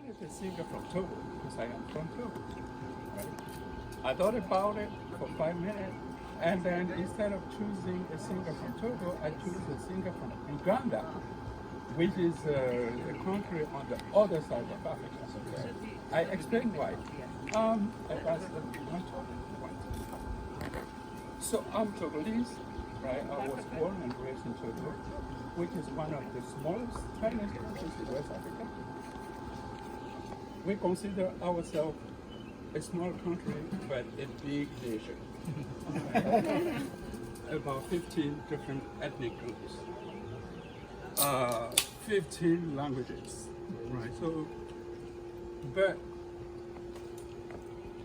wanted to sing from Togo because I am from Togo. Right? I thought about it for 5 minutes, and then instead of choosing a singer from Togo, I chose a singer from Uganda, which is a country on the other side of Africa. Okay? I explained why. That's my point. So I'm Togolese, right? I was born and raised in Togo, which is one of the smallest, tiniest countries in West Africa. We consider ourselves a small country, but a big nation. About 15 different ethnic groups, 15 languages, right? So, but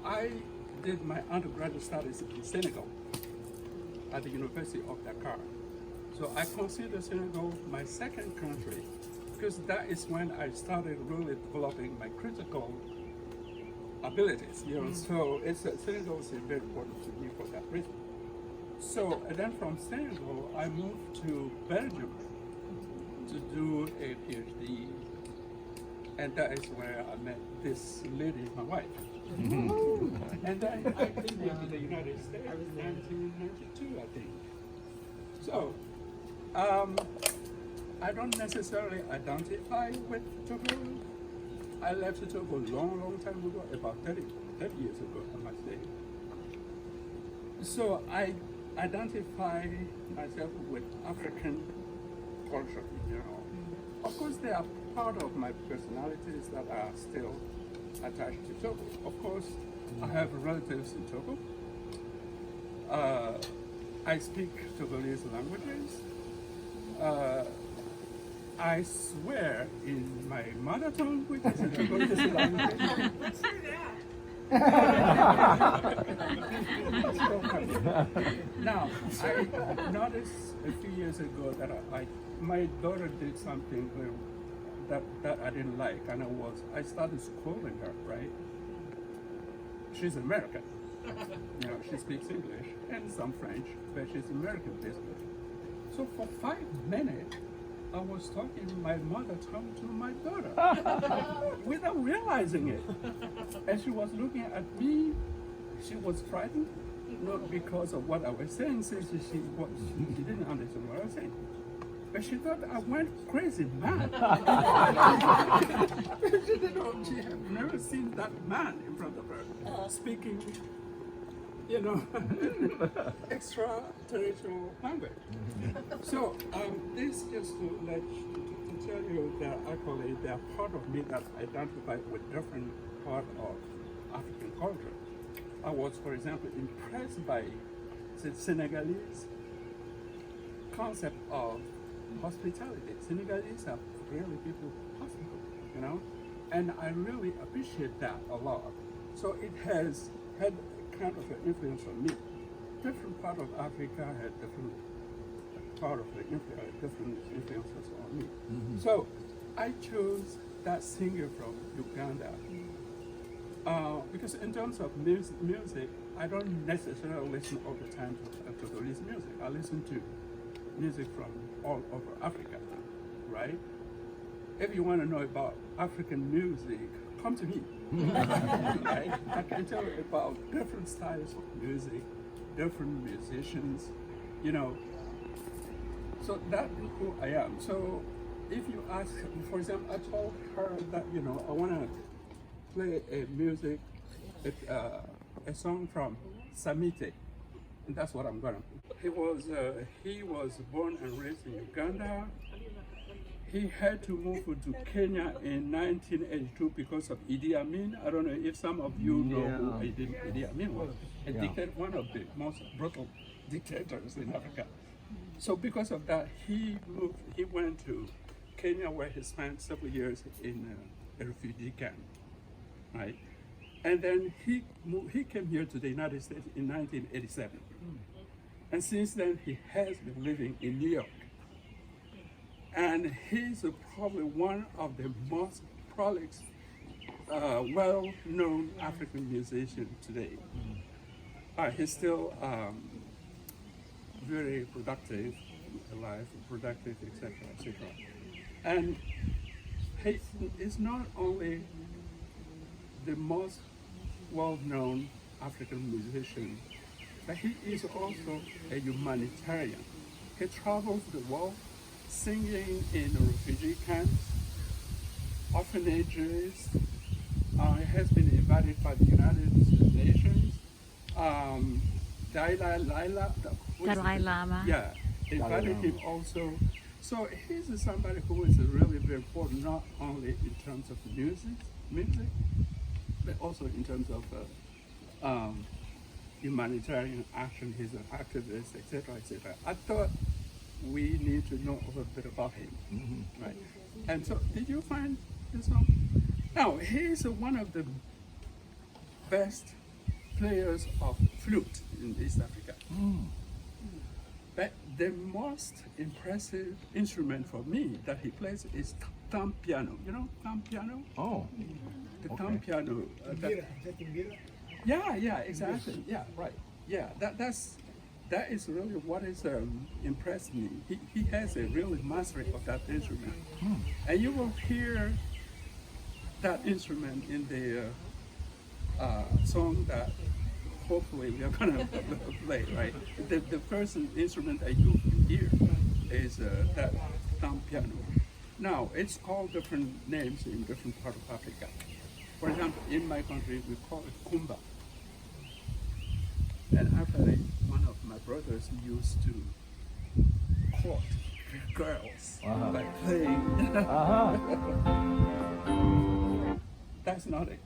I did my undergraduate studies in Senegal at the University of Dakar. So I consider Senegal my second country because that is when I started really developing my critical abilities. So Senegal is very important to me for that reason. So and then from Senegal, I moved to Belgium to do a PhD, and that is where I met this lady, my wife. And then I came here to the United States in 1992, I think. So, I don't necessarily identify with Togo. I left Togo a long time ago, about 30 years ago, I must say. So I identify myself with African culture, Of course, there are part of my personalities that are still attached to Togo. Of course, I have relatives in Togo. I speak Togolese languages. I swear in my mother tongue, which is the Togolese language. Let's hear that. Now, I noticed a few years ago that my daughter did something that I didn't like, and I started scolding her, right? She's American. She speaks English and some French, but she's American basically. So for 5 minutes, I was talking my mother tongue to my daughter without realizing it. And she was looking at me. She was frightened, not because of what I was saying, since she didn't understand what I was saying. But she thought I went crazy mad. She had never seen that man in front of her speaking, extraterrestrial language. So this just to tell you that actually there are part of me that identify with different part of African culture. I was, for example, impressed by the Senegalese concept of hospitality. Senegalese are really people hospitable, and I really appreciate that a lot. So it has had kind of an influence on me. Different part of Africa had different part of different influences on me. So I chose that singer from Uganda because in terms of music, I don't necessarily listen all the time to Togolese music. I listen to music from all over Africa, right? If you want to know about African music, come to me. Right? I can tell you about different styles of music, different musicians, So that's who I am. So if you ask, for example, I told her that, I want to play a song from Samite, and that's what I'm gonna. He was born and raised in Uganda. He had to move to Kenya in 1982 because of Idi Amin. I don't know if some of you know who Idi Amin was. One of the most brutal dictators in Africa. So because of that, he went to Kenya where he spent several years in a refugee camp, right? And then he came here to the United States in 1987. And since then, he has been living in New York. And he's probably one of the most prolific, well-known African musicians today. He's still very productive in life, etc., etc. And he is not only the most well-known African musician, but he is also a humanitarian. He travels the world singing in refugee camps, orphanages. He has been invited by the United Nations. Dalai Lama. Yeah, invited him also. So he's somebody who is really very important, not only in terms of music, but also in terms of humanitarian action. He's an activist, etc., etc. I thought we need to know a little bit about him, right? And so, did you find this song? Now, he's one of the best players of flute in East Africa. But the most impressive instrument for me that he plays is thumb piano. You know thumb piano? Oh, The thumb piano. Yeah, exactly. Yeah, right. Yeah, that is really what is impressed me. He has a really mastery of that instrument, and you will hear that instrument in the song that hopefully we are gonna play. Right. The first instrument that you hear is that thumb piano. Now it's called different names in different parts of Africa. For example, in my country we call it kumba. And actually, one of my brothers used to court girls by playing. That's not it.